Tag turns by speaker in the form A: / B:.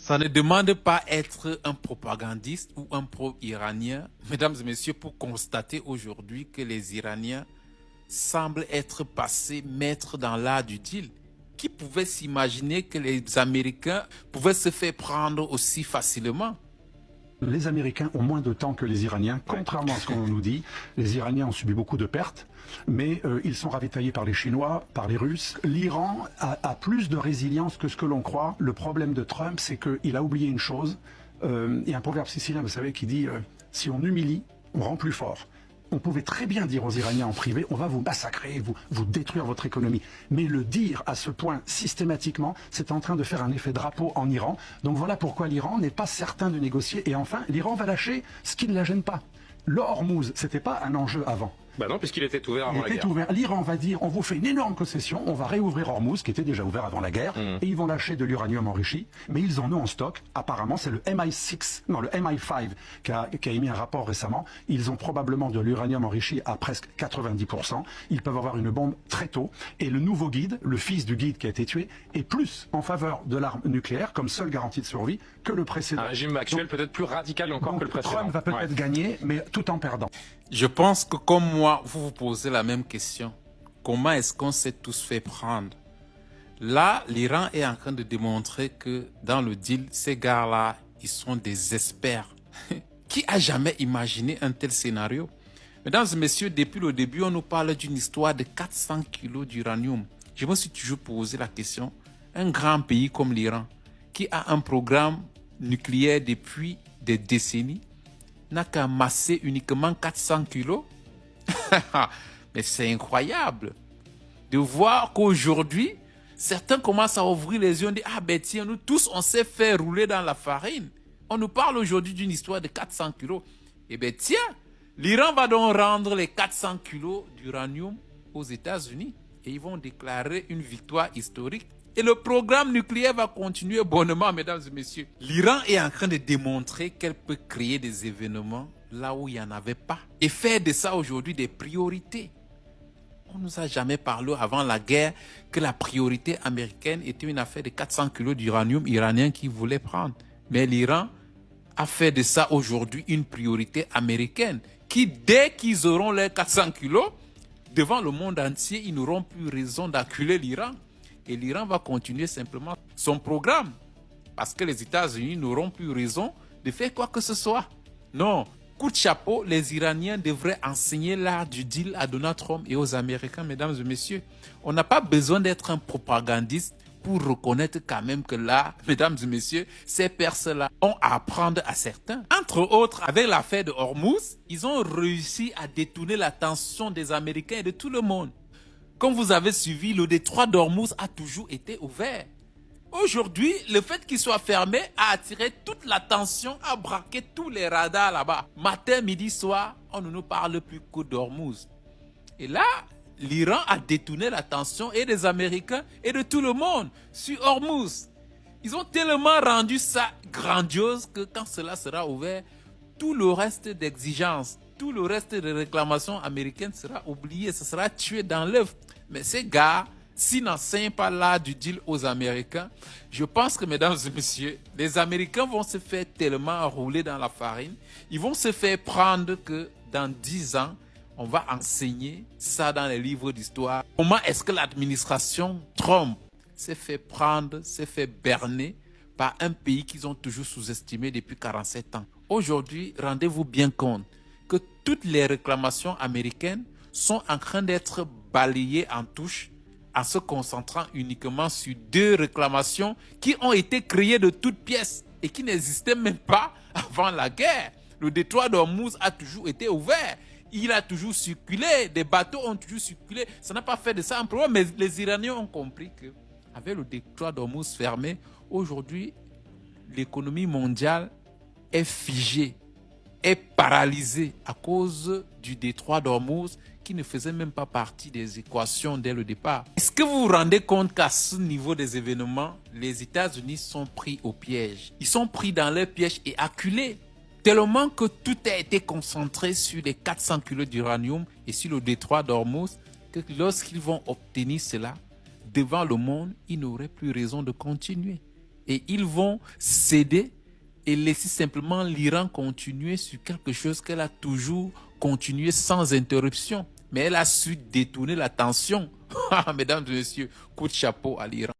A: Ça ne demande pas être un propagandiste ou un pro-iranien, mesdames et messieurs, pour constater aujourd'hui que les Iraniens semblent être passés maîtres dans l'art du deal. Qui pouvait s'imaginer que les Américains pouvaient se faire prendre aussi facilement?
B: Les Américains ont moins de temps que les Iraniens, contrairement à ce qu'on nous dit. Les Iraniens ont subi beaucoup de pertes, mais ils sont ravitaillés par les Chinois, par les Russes. L'Iran a plus de résilience que ce que l'on croit. Le problème de Trump, c'est qu'il a oublié une chose. Il y a un proverbe sicilien, vous savez, qui dit si on humilie, on rend plus fort. On pouvait très bien dire aux Iraniens en privé, on va vous massacrer, vous détruire votre économie. Mais le dire à ce point systématiquement, c'est en train de faire un effet drapeau en Iran. Donc voilà pourquoi l'Iran n'est pas certain de négocier. Et enfin, l'Iran va lâcher ce qui ne la gêne pas. Le Hormuz, c'était pas un enjeu avant.
C: Bah non, puisqu'il était ouvert avant la guerre.
B: L'Iran va dire, on vous fait une énorme concession, on va réouvrir Hormuz, qui était déjà ouvert avant la guerre, et ils vont lâcher de l'uranium enrichi, mais ils en ont en stock. Apparemment, c'est le MI5 qui a émis un rapport récemment. Ils ont probablement de l'uranium enrichi à presque 90%. Ils peuvent avoir une bombe très tôt. Et le nouveau guide, le fils du guide qui a été tué, est plus en faveur de l'arme nucléaire comme seule garantie de survie que le précédent.
C: Un régime actuel peut-être plus radical encore que le précédent.
B: Trump va peut-être gagner, mais tout en perdant.
A: Je pense que comme moi, vous vous posez la même question. Comment est-ce qu'on s'est tous fait prendre? Là, l'Iran est en train de démontrer que dans le deal, ces gars-là, ils sont des experts. Qui a jamais imaginé un tel scénario? Mesdames et messieurs, depuis le début, on nous parle d'une histoire de 400 kilos d'uranium. Je me suis toujours posé la question, un grand pays comme l'Iran, qui a un programme nucléaire depuis des décennies, n'a qu'à masser uniquement 400 kilos. Mais c'est incroyable de voir qu'aujourd'hui, certains commencent à ouvrir les yeux et dire « Ah ben tiens, nous tous, on s'est fait rouler dans la farine. » On nous parle aujourd'hui d'une histoire de 400 kilos. Eh bien tiens, l'Iran va donc rendre les 400 kilos d'uranium aux États-Unis et ils vont déclarer une victoire historique. Et le programme nucléaire va continuer bonnement, mesdames et messieurs. L'Iran est en train de démontrer qu'elle peut créer des événements là où il n'y en avait pas. Et faire de ça aujourd'hui des priorités. On ne nous a jamais parlé avant la guerre que la priorité américaine était une affaire de 400 kilos d'uranium iranien qu'ils voulaient prendre. Mais l'Iran a fait de ça aujourd'hui une priorité américaine qui, dès qu'ils auront leurs 400 kilos, devant le monde entier, ils n'auront plus raison d'acculer l'Iran. Et l'Iran va continuer simplement son programme. Parce que les États-Unis n'auront plus raison de faire quoi que ce soit. Non, coup de chapeau, les Iraniens devraient enseigner l'art du deal à Donald Trump et aux Américains, mesdames et messieurs. On n'a pas besoin d'être un propagandiste pour reconnaître quand même que là, mesdames et messieurs, ces Perses-là ont à apprendre à certains. Entre autres, avec l'affaire de Hormuz, ils ont réussi à détourner l'attention des Américains et de tout le monde. Comme vous avez suivi, le détroit d'Ormuz a toujours été ouvert. Aujourd'hui, le fait qu'il soit fermé a attiré toute l'attention, a braqué tous les radars là-bas. Matin, midi, soir, on ne nous parle plus que d'Ormuz. Et là, l'Iran a détourné l'attention et des Américains et de tout le monde sur Hormuz. Ils ont tellement rendu ça grandiose que quand cela sera ouvert, tout le reste d'exigences, tout le reste de réclamations américaines sera oublié, ça sera tué dans l'œuf. Mais ces gars, s'ils n'enseignent pas l'art du deal aux Américains, je pense que, mesdames et messieurs, les Américains vont se faire tellement rouler dans la farine, ils vont se faire prendre que dans 10 ans, on va enseigner ça dans les livres d'histoire. Comment est-ce que l'administration Trump s'est fait prendre, s'est fait berner par un pays qu'ils ont toujours sous-estimé depuis 47 ans. Aujourd'hui, rendez-vous bien compte que toutes les réclamations américaines sont en train d'être balayées en touche en se concentrant uniquement sur 2 réclamations qui ont été créées de toutes pièces et qui n'existaient même pas avant la guerre. Le détroit d'Ormuz a toujours été ouvert. Il a toujours circulé, des bateaux ont toujours circulé. Ça n'a pas fait de ça un problème, mais les Iraniens ont compris que avec le détroit d'Ormuz fermé, aujourd'hui, l'économie mondiale est figée, est paralysée à cause du détroit d'Ormuz qui ne faisait même pas partie des équations dès le départ. Est-ce que vous vous rendez compte qu'à ce niveau des événements, les États-Unis sont pris au piège? Ils sont pris dans leur piège et acculés. Tellement que tout a été concentré sur les 400 kilos d'uranium et sur le détroit d'Ormuz, que lorsqu'ils vont obtenir cela devant le monde, ils n'auraient plus raison de continuer. Et ils vont céder et laisser simplement l'Iran continuer sur quelque chose qu'elle a toujours continué sans interruption. Mais elle a su détourner l'attention. Mesdames et messieurs, coup de chapeau à l'Iran.